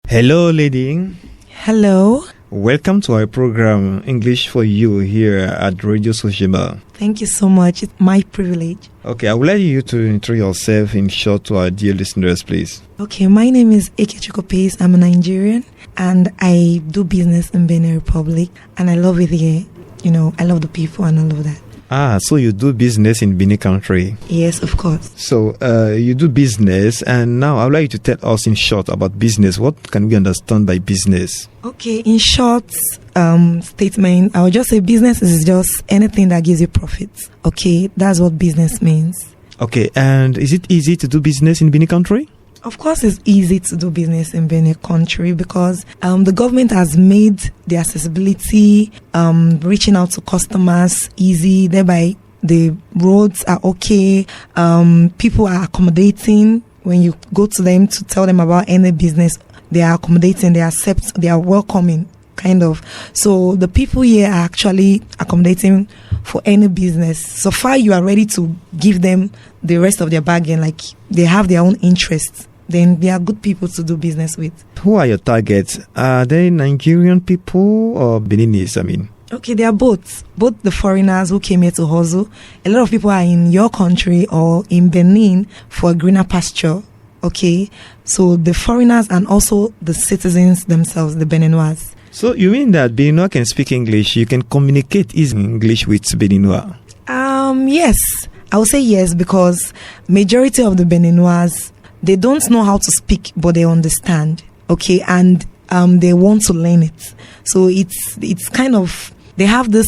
Hello, lady. Hello. Welcome to our program, English for You, here at Radio Sogema. Thank you so much. It's my privilege. Okay, I would like you to introduce yourself in short to our dear listeners, please. Okay, my name is Ekechukwu Pace. I'm a Nigerian and I do business in Benin Republic. And I love it here. I love the people and all of that. So you do business in Benin country? Yes, of course. So you do business, and now I would like you to tell us in short about business. What can we understand by business? Okay, in short statement, I would just say business is just anything that gives you profits. Okay, that's what business means. Okay, and is it easy to do business in Benin country? Of course, it's easy to do business in Benin country because the government has made the accessibility, reaching out to customers easy. Thereby, the roads are okay. People are accommodating. When you go to them to tell them about any business, they are accommodating, they accept, they are welcoming, kind of. So the people here are actually accommodating for any business. So far, you are ready to give them the rest of their bargain, like they have their own interests. Then they are good people to do business with. Who are your targets? Are they Nigerian people or Beninese, Okay, they are both the foreigners who came here to hustle. A lot of people are in your country or in Benin for a greener pasture. Okay, so the foreigners and also the citizens themselves, the Beninois. So you mean that Beninois can speak English? You can communicate in English with Beninois? Yes, I would say yes, because majority of the Beninois, they don't know how to speak, but they understand. Okay, and they want to learn it. So it's kind of, they have this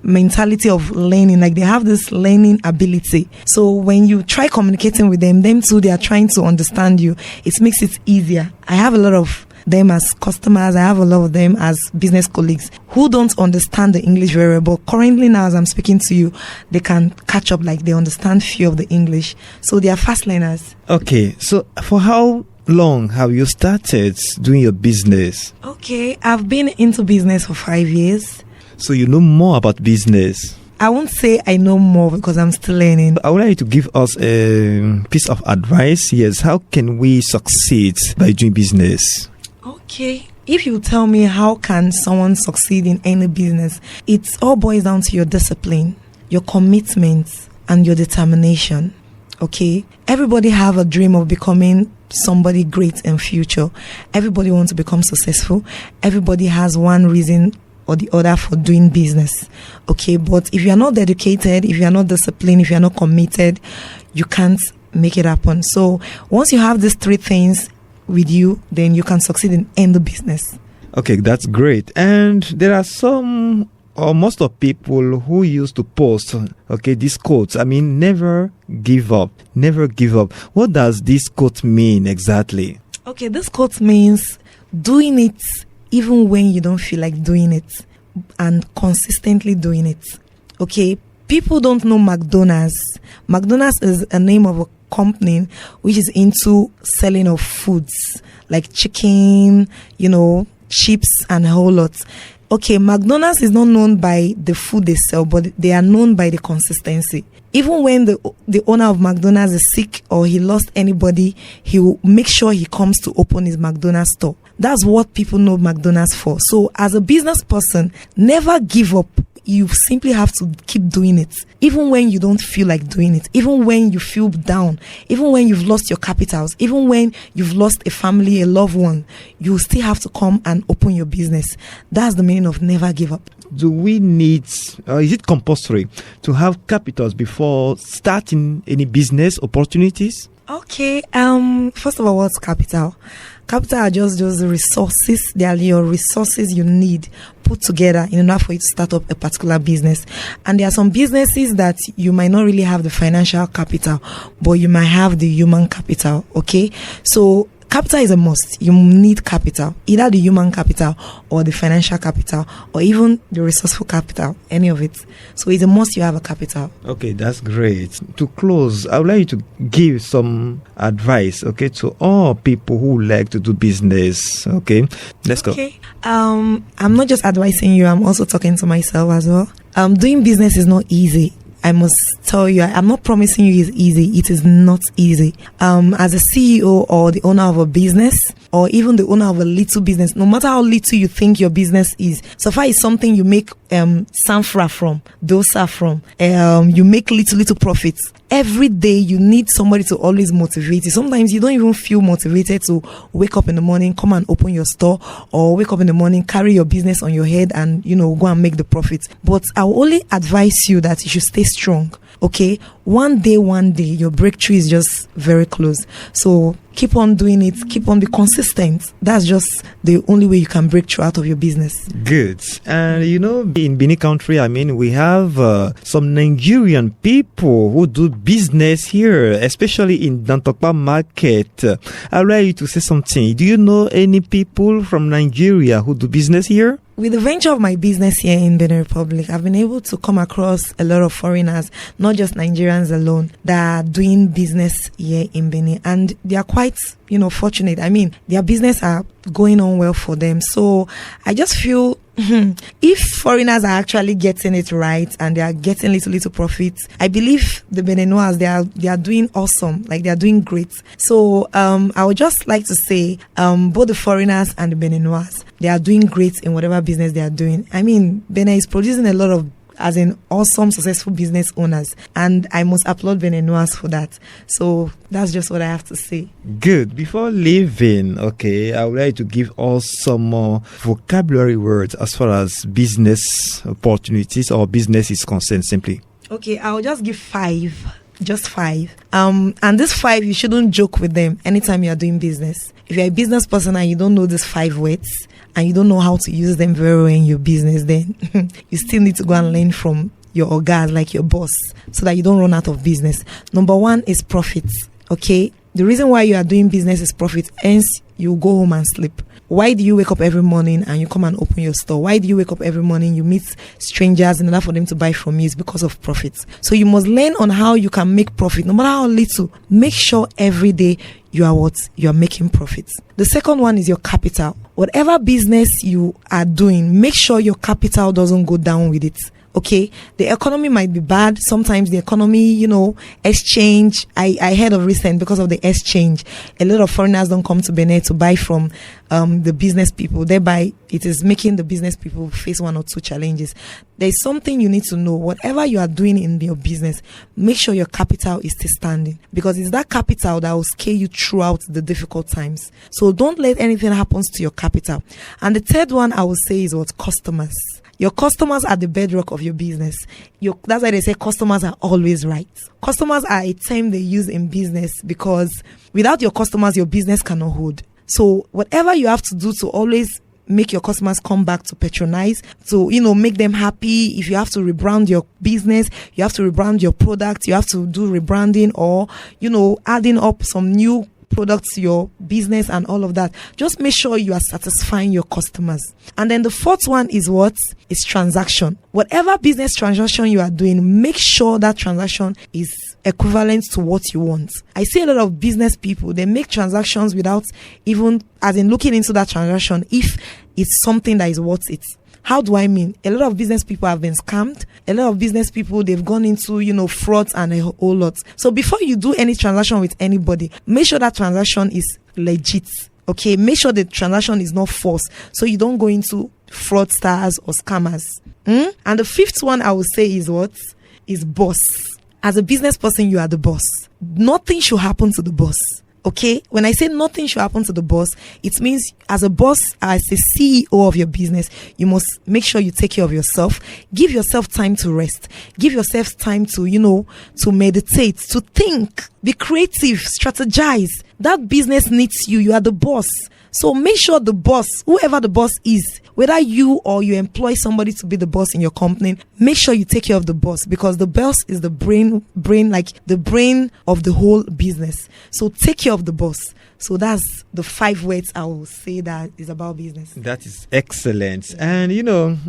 mentality of learning, like they have this learning ability. So when you try communicating with them too, they are trying to understand you. It makes it easier. I have a lot of them as customers. I have a lot of them as business colleagues who don't understand the English very well. But currently now, as I'm speaking to you, they can catch up, like they understand few of the English. So they are fast learners. Okay, so for how long have you started doing your business? Okay, I've been into business for 5 years. So you know more about business? I won't say I know more because I'm still learning. I would like you to give us a piece of advice. Yes, how can we succeed by doing business? Okay, if you tell me how can someone succeed in any business, it all boils down to your discipline, your commitment, and your determination. Okay, everybody have a dream of becoming somebody great in future. Everybody wants to become successful. Everybody has one reason or the other for doing business. Okay, but if you are not dedicated, if you are not disciplined, if you are not committed, you can't make it happen. So once you have these three things with you, then you can succeed in any business. Okay, that's great. And there are some or most of people who used to post, these quotes. Never give up. Never give up. What does this quote mean exactly? Okay, this quote means doing it even when you don't feel like doing it and consistently doing it. Okay, people don't know McDonald's. McDonald's is a name of a company which is into selling of foods like chicken, chips and a whole lot. Okay, McDonald's is not known by the food they sell, but they are known by the consistency. Even when the owner of McDonald's is sick or he lost anybody, he will make sure he comes to open his McDonald's store. That's what people know McDonald's for. So as a business person, never give up. You simply have to keep doing it, even when you don't feel like doing it, even when you feel down, even when you've lost your capitals, even when you've lost a family, a loved one, you still have to come and open your business. That's the meaning of never give up. Do we need, is it compulsory to have capitals before starting any business opportunities? Okay, first of all, what's capital? Capital are just those resources. They are your resources you need put together in order for you to start up a particular business. And there are some businesses that you might not really have the financial capital, but you might have the human capital. Okay, so capital is a must. You need capital, either the human capital or the financial capital or even the resourceful capital, any of it. So it's a must you have a capital. Okay, that's great. To close, I would like you to give some advice, to all people who like to do business. Okay, let's go. Okay, I'm not just advising you, I'm also talking to myself as well. Doing business is not easy. I must tell you, I'm not promising you it's easy. It is not easy. As a CEO or the owner of a business, or even the owner of a little business, no matter how little you think your business is, so far it's something you make sanfra from, dosa from, you make little profits. Every day you need somebody to always motivate you. Sometimes you don't even feel motivated to wake up in the morning, come and open your store, or wake up in the morning, carry your business on your head and, go and make the profits. But I will only advise you that you should stay strong. Okay, one day, your breakthrough is just very close. So keep on doing it. Keep on be consistent. That's just the only way you can break through out of your business. Good. And in Benin country, we have some Nigerian people who do business here, especially in Dantokpa market. I'd like you to say something. Do you know any people from Nigeria who do business here? With the venture of my business here in Benin Republic, I've been able to come across a lot of foreigners, not just Nigerians alone, that are doing business here in Benin. And they are quite, fortunate. Their business are going on well for them. So I just feel if foreigners are actually getting it right and they are getting little profits, I believe the Beninois, they are doing awesome. Like, they are doing great. So I would just like to say both the foreigners and the Beninois, they are doing great in whatever business they are doing. Benin is producing a lot of awesome, successful business owners, and I must applaud Beninois for that. So that's just what I have to say. Good. Before leaving, I would like to give us some more vocabulary words as far as business opportunities or business is concerned, simply. Okay, I'll just give 5. Just 5. And this 5, you shouldn't joke with them anytime you are doing business. If you're a business person and you don't know these 5 words and you don't know how to use them very well in your business, then you still need to go and learn from your orgas, like your boss, so that you don't run out of business. Number 1 is profits. Okay, the reason why you are doing business is profit. Hence, you go home and sleep. Why do you wake up every morning and you come and open your store? Why do you wake up every morning, you meet strangers in order for them to buy from you? It's because of profits. So you must learn on how you can make profit, no matter how little. Make sure every day you are making profits. The second one is your capital. Whatever business you are doing, make sure your capital doesn't go down with it. Okay, the economy might be bad. Sometimes the economy, exchange. I heard of recent, because of the exchange, a lot of foreigners don't come to Benin to buy from the business people. Thereby, it is making the business people face 1 or 2 challenges. There's something you need to know. Whatever you are doing in your business, make sure your capital is still standing, because it's that capital that will scale you throughout the difficult times. So don't let anything happen to your capital. And the third one I will say is what? Customers. Your customers are the bedrock of your business. That's why they say customers are always right. Customers are a term they use in business, because without your customers, your business cannot hold. So whatever you have to do to always make your customers come back to patronize, to, make them happy. If you have to rebrand your business, you have to rebrand your product, you have to do rebranding, or, adding up some new products to your business and all of that. Just make sure you are satisfying your customers. And then the fourth one is what? Is transaction. Whatever business transaction you are doing, make sure that transaction is equivalent to what you want. I see a lot of business people, they make transactions without even looking into that transaction if it's something that is worth it. How do I mean? A lot of business people have been scammed. A lot of business people, they've gone into, frauds and a whole lot. So before you do any transaction with anybody, make sure that transaction is legit. Okay, make sure the transaction is not false, so you don't go into fraudsters or scammers. And the fifth one I would say is what? Is boss. As a business person, you are the boss. Nothing should happen to the boss. Okay, when I say nothing should happen to the boss, it means as a boss, as a CEO of your business, you must make sure you take care of yourself. Give yourself time to rest. Give yourself time to, to meditate, to think, be creative, strategize. That business needs you. You are the boss. So make sure the boss, whoever the boss is, whether you or you employ somebody to be the boss in your company, make sure you take care of the boss, because the boss is the brain, like the brain of the whole business. So take care of the boss. So that's the 5 words I will say that is about business. That is excellent. And,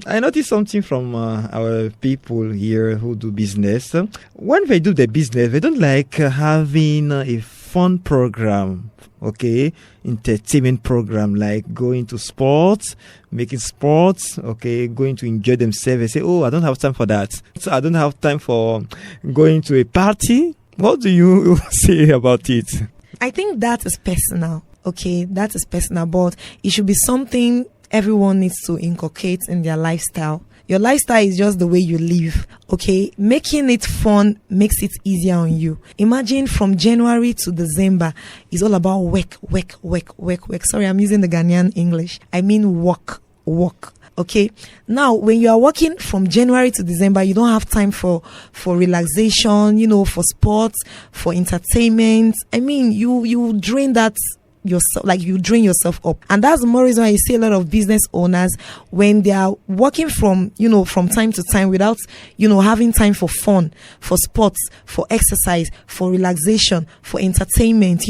I noticed something from our people here who do business. When they do their business, they don't like having a fun program okay, entertainment program, like going to sports, making sports, okay, going to enjoy themselves and say, oh, I don't have time for that. So I don't have time for going to a party. What do you say about it? I think that is personal, okay? That is personal, but it should be something everyone needs to inculcate in their lifestyle. Your lifestyle is just the way you live, okay? Making it fun makes it easier on you. Imagine from January to December, it's all about work. Sorry, I'm using the Ghanaian English. I mean work. Okay. Now, when you are working from January to December, you don't have time for relaxation, for sports, for entertainment. I mean, you drain that yourself, like you drain yourself up. And that's the more reason why you see a lot of business owners, when they are working from time to time without, having time for fun, for sports, for exercise, for relaxation, for entertainment,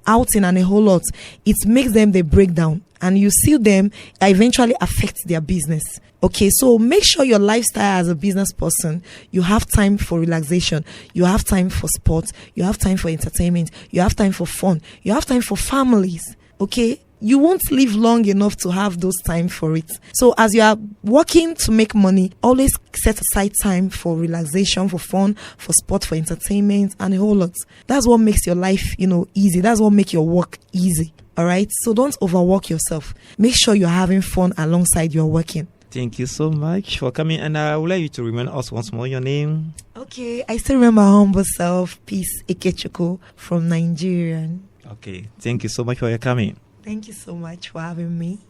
outing and a whole lot, it makes them the breakdown. And you see them eventually affect their business. Okay, so make sure your lifestyle as a business person, you have time for relaxation, you have time for sports, you have time for entertainment, you have time for fun, you have time for families. Okay, you won't live long enough to have those time for it. So as you are working to make money, always set aside time for relaxation, for fun, for sport, for entertainment, and a whole lot. That's what makes your life, easy. That's what makes your work easy. All right. So don't overwork yourself. Make sure you're having fun alongside your working. Thank you so much for coming. And I would like you to remind us once more your name. Okay. I still remember my humble self, Peace Ikechukwu from Nigeria. Okay. Thank you so much for your coming. Thank you so much for having me.